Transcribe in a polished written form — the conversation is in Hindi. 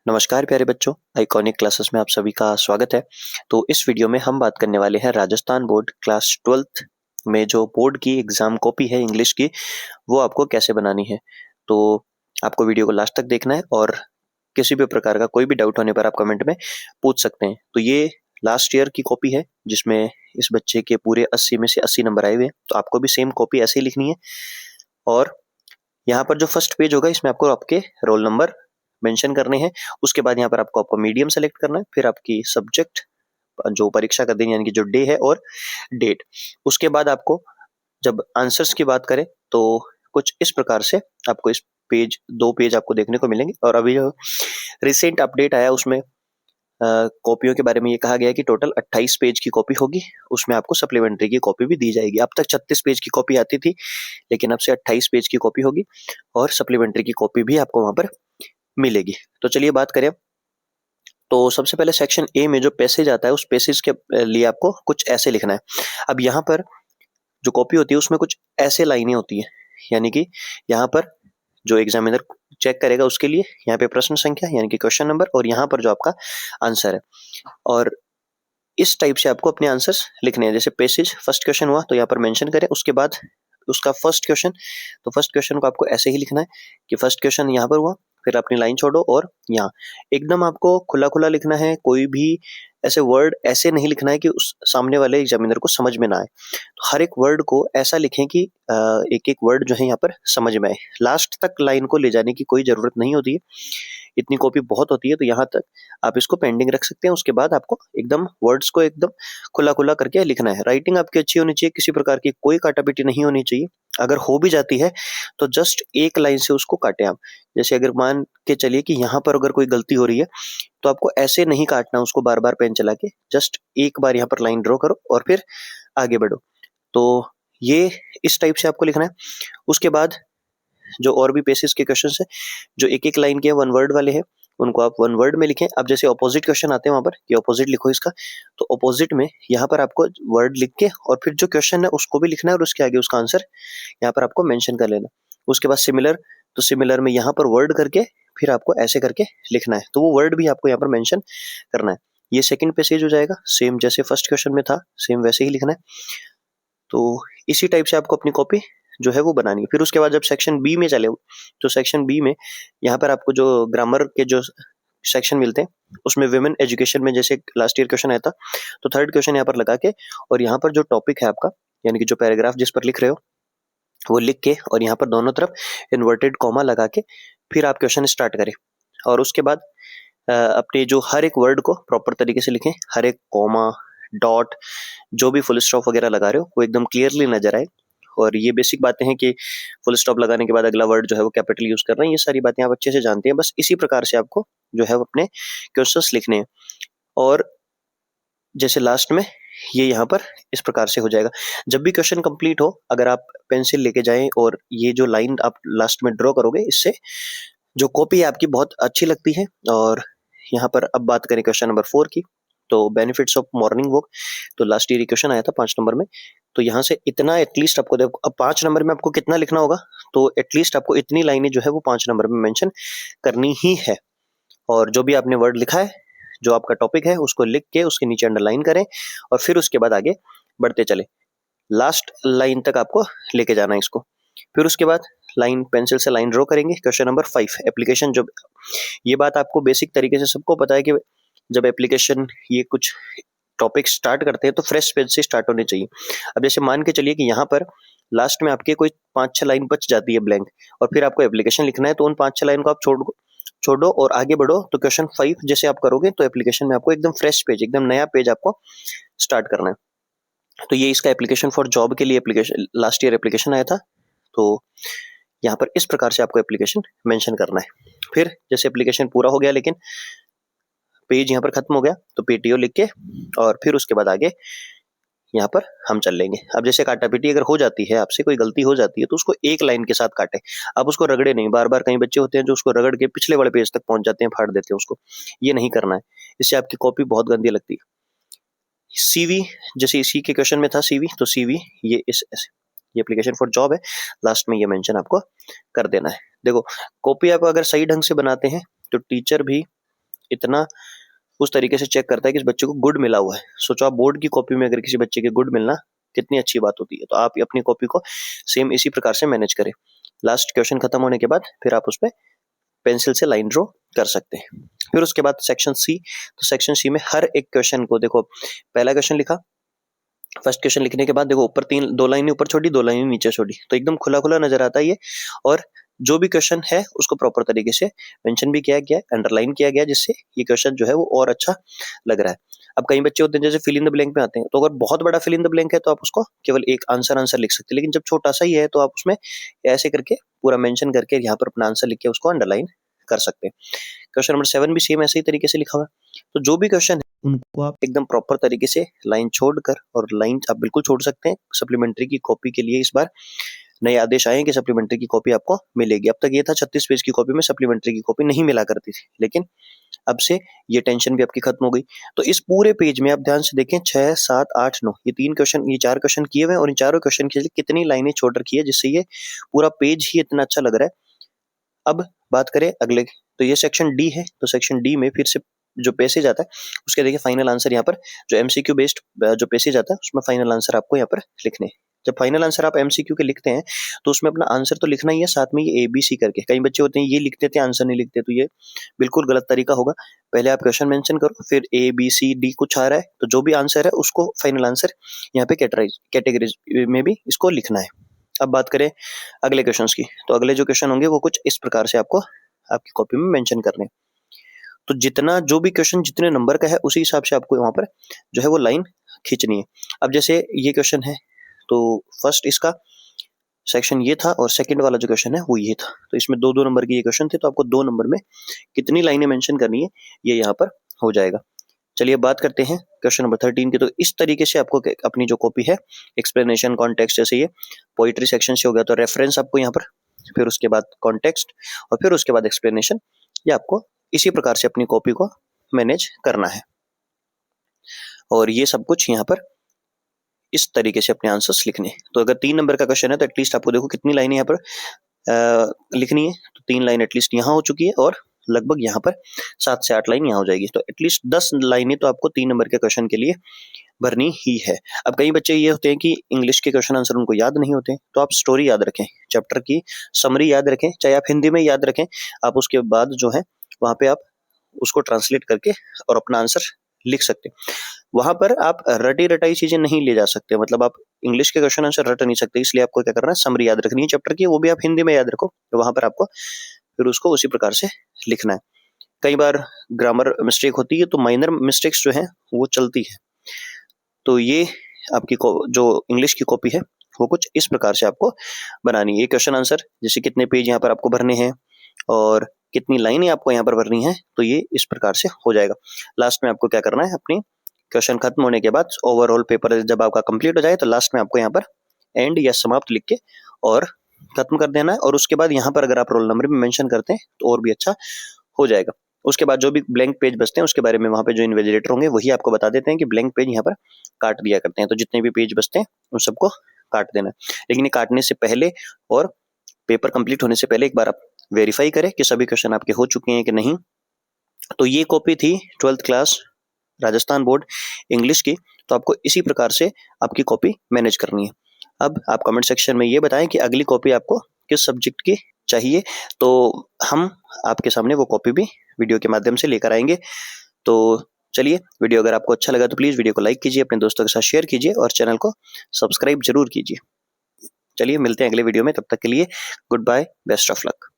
नमस्कार प्यारे बच्चों, आइकॉनिक क्लासेस में आप सभी का स्वागत है। तो इस वीडियो में हम बात करने वाले हैं राजस्थान बोर्ड क्लास 12th में जो बोर्ड की एग्जाम कॉपी है इंग्लिश की, वो आपको कैसे बनानी है। तो आपको वीडियो को लास्ट तक देखना है और किसी भी प्रकार का कोई भी डाउट होने पर आप कमेंट में पूछ सकते हैं। तो ये लास्ट ईयर की कॉपी है जिसमें इस बच्चे के पूरे 80 में से 80 नंबर आए हुए हैं। तो आपको भी सेम कॉपी ऐसे ही लिखनी है और यहाँ पर जो फर्स्ट पेज होगा इसमें आपको आपके रोल नंबर मेंशन करने हैं। उसके बाद यहाँ पर आपको मीडियम सेलेक्ट करना है, फिर आपकी सब्जेक्ट जो परीक्षा का दिन यानी कि जो डे है और डेट। उसके बाद आपको जब आंसर्स की बात करें तो कुछ इस प्रकार से आपको इस पेज 2 पेज आपको देखने को मिलेंगे। और अभी जो रिसेंट अपडेट आया उसमें कॉपियों के बारे में ये कहा गया है कि टोटल 28 पेज की कॉपी होगी, उसमें आपको सप्लीमेंट्री की कॉपी भी दी जाएगी। अब तक 36 पेज की कॉपी आती थी, लेकिन अब से 28 पेज की कॉपी होगी और सप्लीमेंट्री की कॉपी भी आपको वहां पर मिलेगी। तो चलिए बात करें। तो सबसे पहले सेक्शन ए में जो पैसेज आता है उस पैसेज के लिए आपको कुछ ऐसे लिखना है। अब यहाँ पर जो कॉपी होती है उसमें कुछ ऐसे लाइनें होती है, यानी कि यहाँ पर जो एग्जामिनर चेक करेगा उसके लिए यहाँ पे प्रश्न संख्या यानी कि क्वेश्चन नंबर और यहाँ पर जो आपका आंसर है, और इस टाइप से आपको अपने आंसर्स लिखने हैं। जैसे पैसेज फर्स्ट क्वेश्चन हुआ तो यहाँ पर मेंशन करें, उसके बाद उसका फर्स्ट क्वेश्चन, तो फर्स्ट क्वेश्चन को आपको ऐसे ही लिखना है कि फर्स्ट क्वेश्चन यहाँ पर हुआ, फिर अपनी लाइन छोड़ो और यहाँ एकदम आपको खुला खुला लिखना है। कोई भी ऐसे वर्ड ऐसे नहीं लिखना है कि उस सामने वाले एग्जामिनर को समझ में ना आए। तो हर एक वर्ड को ऐसा लिखें कि एक एक वर्ड जो है यहाँ पर समझ में आए। लास्ट तक लाइन को ले जाने की कोई जरूरत नहीं होती है, इतनी कॉपी बहुत होती है। तो यहाँ तक आप इसको पेंडिंग रख सकते हैं। उसके बाद आपको एकदम वर्ड्स को एकदम खुला खुला करके लिखना है। राइटिंग आपकी अच्छी होनी चाहिए, किसी प्रकार की कोई काटापीटी नहीं होनी चाहिए। अगर हो भी जाती है तो जस्ट एक लाइन से उसको काटें आप। जैसे अगर मान के चलिए कि यहाँ पर अगर कोई गलती हो रही है तो आपको ऐसे नहीं काटना उसको बार बार पेन चला के, जस्ट एक बार यहाँ पर लाइन ड्रॉ करो और फिर आगे बढ़ो। तो ये इस टाइप से आपको लिखना है। उसके बाद जो और भी पेसेस के क्वेश्चन है जो एक एक लाइन के वन वर्ड वाले हैं उनको आप वन वर्ड में लिखें। अब जैसे ऑपोजिट क्वेश्चन आते हैं वहां पर कि ऑपोजिट लिखो इसका, तो ऑपोजिट में यहाँ पर आपको वर्ड लिख के और फिर जो क्वेश्चन है उसको भी लिखना है और उसके आगे उसका आंसर यहाँ पर आपको मेंशन कर लेना। उसके बाद सिमिलर, तो सिमिलर में यहाँ पर वर्ड करके फिर आपको ऐसे करके लिखना है, तो वो वर्ड भी आपको यहाँ पर मेंशन करना है। ये सेकंड पेसेज हो जाएगा, सेम जैसे फर्स्ट क्वेश्चन में था सेम वैसे ही लिखना है। तो इसी टाइप से आपको अपनी कॉपी जो है वो बनानी है। फिर उसके बाद जब सेक्शन बी में चले तो सेक्शन बी में यहाँ पर आपको जो ग्रामर के जो सेक्शन मिलते हैं उसमें विमेन एजुकेशन में जैसे लास्ट ईयर क्वेश्चन आया था, तो थर्ड क्वेश्चन यहाँ पर लगा के और यहाँ पर जो टॉपिक है आपका यानी कि जो पैराग्राफ जिस पर लिख रहे हो वो लिख के और यहाँ पर दोनों तरफ इन्वर्टेड कॉमा लगा के फिर आप क्वेश्चन स्टार्ट करें। और उसके बाद अपने जो हर एक वर्ड को प्रॉपर तरीके से लिखें, हर एक कॉमा डॉट जो भी फुल स्टॉप वगैरह लगा रहे हो वो एकदम क्लियरली नजर आए। और ये बेसिक बातें हैं कि फुल स्टॉप लगाने के बाद अगला वर्ड जो है वो कैपिटल यूज कर रहे हैं, ये सारी बातें आप अच्छे से जानते हैं। बस इसी प्रकार से आपको जो है वो अपने क्वेश्चंस लिखने हैं। और जैसे लास्ट में ये यहाँ पर इस प्रकार से हो जाएगा। जब भी क्वेश्चन कंप्लीट हो अगर आप पेंसिल लेके जाएं और ये जो लाइन आप लास्ट में ड्रॉ करोगे इससे जो कॉपी है आपकी बहुत अच्छी लगती है। और यहाँ पर अब बात करें क्वेश्चन नंबर 4 की, तो बेनिफिट्स ऑफ मॉर्निंग वॉक। तो लास्ट ईयर क्वेश्चन आया था 5 नंबर में, तो यहाँ से इतना एटलीस्ट आपको देखो, अब 5 नंबर में आपको कितना लिखना होगा, तो एटलीस्ट आपको इतनी लाइनें जो है वो 5 नंबर में मेंशन करनी ही है। और जो भी आपने वर्ड लिखा है जो आपका टॉपिक है उसको लिख के उसके नीचे अंडरलाइन करें और फिर उसके बाद आगे बढ़ते चले, लास्ट लाइन तक आपको लेके जाना है इसको। फिर उसके बाद लाइन पेंसिल से लाइन ड्रॉ करेंगे। Question number 5 application. जो ये बात आपको बेसिक तरीके से सबको पता है कि जब एप्लीकेशन ये कुछ टॉपिक स्टार्ट करते हैं तो फ्रेश पेज से स्टार्ट होने चाहिए। अब जैसे मान के चलिए कि यहाँ पर लास्ट में आपके कोई 5-6 लाइन बच जाती है ब्लैंक और फिर आपको एप्लीकेशन लिखना है, तो उन 5-6 लाइन को आप छोड़ो और आगे बढ़ो। तो क्वेश्चन 5 जैसे आप करोगे तो एप्लीकेशन में आपको एकदम फ्रेश पेज, एकदम नया पेज आपको स्टार्ट करना है। तो ये इसका एप्लीकेशन फॉर जॉब के लिए एप्लीकेशन लास्ट ईयर एप्लीकेशन आया था। तो यहाँ पर इस प्रकार से आपको एप्लीकेशन मेंशन करना है। फिर जैसे एप्लीकेशन पूरा हो गया लेकिन पेज यहाँ पर खत्म हो गया तो पीटीओ लिख के और फिर उसके बाद आगे यहाँ पर हम चल लेंगे। अब जैसे काटापीटी अगर हो जाती है, आपसे कोई गलती हो जाती है तो उसको एक लाइन के साथ काटे। अब उसको रगड़े नहीं, बार बार कई बच्चे होते हैं जो उसको रगड़ के पिछले वाले पेज तक पहुंच जाते हैं, फाड़ देते हैं उसको। ये नहीं करना है, इससे आपकी कॉपी बहुत गंदी लगती है। सीवी जैसे इसी के क्वेश्चन में था सीवी, तो सीवी ये इस ये एप्लीकेशन फॉर जॉब है, लास्ट में ये मेंशन आपको कर देना है। देखो कॉपी आप अगर सही ढंग से बनाते हैं तो टीचर भी इतना उस तरीके से चेक करता है कि इस बच्चे को गुड मिला हुआ है। सोचो आप बोर्ड की कॉपी में अगर किसी बच्चे के गुड मिलना कितनी अच्छी बात होती है। तो आप अपनी कॉपी को सेम इसी प्रकार से मैनेज करें। लास्ट क्वेश्चन खत्म होने के बाद फिर आप उस पर पेंसिल से लाइन ड्रॉ कर सकते हैं। फिर उसके बाद सेक्शन सी। तो सेक्शन सी में हर एक क्वेश्चन को देखो, पहला क्वेश्चन लिखा, फर्स्ट क्वेश्चन लिखने के बाद देखो ऊपर दो लाइनें ऊपर छोड़ी, दो लाइनें नीचे छोड़ी, तो एकदम खुला खुला नजर आता है ये। और जो भी क्वेश्चन है उसको प्रॉपर तरीके से मेंशन भी किया गया, अंडरलाइन किया गया, जिससे ये क्वेश्चन जो है वो और अच्छा लग रहा है। अब कई बच्चे होते हैं जैसे फिल इन द ब्लैंक में आते हैं, तो अगर बहुत बड़ा फिल इन द ब्लैंक है तो आप उसको केवल एक आंसर लिख सकते हैं, लेकिन जब छोटा सा ही है तो आप उसमें ऐसे करके पूरा मेंशन करके यहाँ पर अपना आंसर लिख के उसको अंडरलाइन कर सकते हैं। क्वेश्चन नंबर 7 भी सेम ऐसे ही तरीके से लिखा हुआ है। तो जो भी क्वेश्चन है उनको आप एकदम प्रॉपर तरीके से लाइन छोड़कर, और लाइन आप बिल्कुल छोड़ सकते हैं सप्लीमेंट्री की कॉपी के लिए। इस बार नए आदेश आए हैं कि सप्लीमेंट्री की कॉपी आपको मिलेगी। अब तक ये था 36 पेज की कॉपी में सप्लीमेंट्री की कॉपी नहीं मिला करती थी, लेकिन अब से ये टेंशन भी आपकी खत्म हो गई। तो इस पूरे पेज में आप ध्यान से देखें 6, 7, 8, 9 ये 4 क्वेश्चन किए हुए हैं, और इन चारों क्वेश्चन के लिए कितनी लाइनें छोड़ रखी है, जिससे ये पूरा पेज ही इतना अच्छा लग रहा है। अब बात करें अगले, तो ये सेक्शन डी है। तो सेक्शन डी में फिर से जो पैसेज आता है उसके देखिए फाइनल आंसर यहाँ पर जो एमसीक्यू बेस्ड जो पैसेज आता है उसमें फाइनल आंसर आपको यहाँ पर लिखने हैं। जब फाइनल आंसर आप एमसीक्यू के लिखते हैं तो उसमें अपना आंसर तो लिखना ही है, साथ में ये ABC करके। कई बच्चे होते हैं ये लिख देते हैं आंसर नहीं लिखते, तो ये बिल्कुल गलत तरीका होगा। पहले आप क्वेश्चन मेंशन करो, फिर ABCD कुछ आ रहा है तो जो भी आंसर है उसको फाइनल आंसर यहाँ पे कैटेगरीज में भी इसको लिखना है। अब बात करें अगले क्वेश्चंस की, तो अगले जो क्वेश्चन होंगे वो कुछ इस प्रकार से आपको आपकी कॉपी में मेंशन करने। तो जितना जो भी क्वेश्चन जितने नंबर का है उसी हिसाब से आपको वहां पर जो है वो लाइन खींचनी है। अब जैसे ये क्वेश्चन है तो फर्स्ट इसका सेक्शन ये था और सेकंड वाला जो क्वेश्चन है वो ये था, तो इसमें 2-2 नंबर के ये क्वेश्चन थे, तो आपको 2 नंबर में कितनी लाइनें मेंशन करनी है ये यहाँ पर हो जाएगा। चलिए बात करते हैं क्वेश्चन नंबर 13 की। तो इस तरीके से आपको अपनी जो कॉपी है एक्सप्लेनेशन कॉन्टेक्स्ट, जैसे ये पोइट्री सेक्शन से हो गया तो रेफरेंस आपको यहाँ पर, फिर उसके बाद कॉन्टेक्स्ट और फिर उसके बाद एक्सप्लेनेशन, ये आपको इसी प्रकार से अपनी कॉपी को मैनेज करना है। और ये सब कुछ यहाँ पर इस तरीके से अपने आंसर्स लिखने। तो अगर 3 नंबर का क्वेश्चन है तो एटलीस्ट आपको देखो कितनी लाइनें यहाँ पर लिखनी है। तो 3 लाइन एटलीस्ट यहाँ हो चुकी है और लगभग यहाँ पर 7 से 8 लाइन यहाँ हो जाएगी। तो एटलीस्ट 10 लाइनें तो आपको 3 नंबर के क्वेश्चन के लिए भरनी ही है। अब कई बच्चे ये होते हैं कि इंग्लिश के क्वेश्चन आंसर उनको याद नहीं होते, तो आप स्टोरी याद रखें, चैप्टर की समरी याद रखें, चाहे आप हिंदी में याद रखें, आप उसके बाद जो है वहां पे आप उसको ट्रांसलेट करके और अपना आंसर लिख सकते हैं। वहां पर आप रटी रटाई चीजें नहीं ले जा सकते, मतलब आप इंग्लिश के क्वेश्चन आंसर रट नहीं सकते, इसलिए आपको क्या करना है, समरी याद रखनी है चैप्टर की, वो भी आप हिंदी में याद रखो, तो वहां पर आपको फिर उसको उसी प्रकार से लिखना है। कई बार ग्रामर मिस्टेक होती है तो माइनर मिस्टेक्स जो है वो चलती है। तो ये आपकी जो इंग्लिश की कॉपी है वो कुछ इस प्रकार से आपको बनानी है। क्वेश्चन आंसर जैसे कितने पेज यहाँ पर आपको भरने हैं और कितनी लाइनें आपको यहाँ पर भरनी है, तो ये इस प्रकार से हो जाएगा। लास्ट में आपको क्या करना है, अपनी क्वेश्चन खत्म होने के बाद ओवरऑल पेपर जब आपका कंप्लीट हो जाए तो लास्ट में आपको यहाँ पर एंड या समाप्त लिख के और खत्म कर देना है। और उसके बाद यहाँ पर अगर आप रोल नंबर भी मेंशन करते हैं तो और भी अच्छा हो जाएगा। उसके बाद जो भी ब्लैंक पेज बचते हैं उसके बारे में वहां पे जो इन्विजिलेटर होंगे वही आपको बता देते हैं कि ब्लैंक पेज यहाँ पर काट दिया करते हैं। तो जितने भी पेज बचते हैं उन सबको काट देना है। लेकिन ये काटने से पहले और पेपर कंप्लीट होने से पहले एक बार आप वेरीफाई करें कि सभी क्वेश्चन आपके हो चुके हैं कि नहीं। तो ये कॉपी थी 12th class Rajasthan board English की। तो आपको इसी प्रकार से आपकी कॉपी मैनेज करनी है। अब आप कमेंट सेक्शन में ये बताएं कि अगली कॉपी आपको किस सब्जेक्ट की चाहिए, तो हम आपके सामने वो कॉपी भी वीडियो के माध्यम से लेकर आएंगे। तो चलिए, वीडियो अगर आपको अच्छा लगा तो प्लीज़ वीडियो को लाइक कीजिए, अपने दोस्तों के साथ शेयर कीजिए और चैनल को सब्सक्राइब जरूर कीजिए। चलिए मिलते हैं अगले वीडियो में, तब तक के लिए goodbye, best of luck.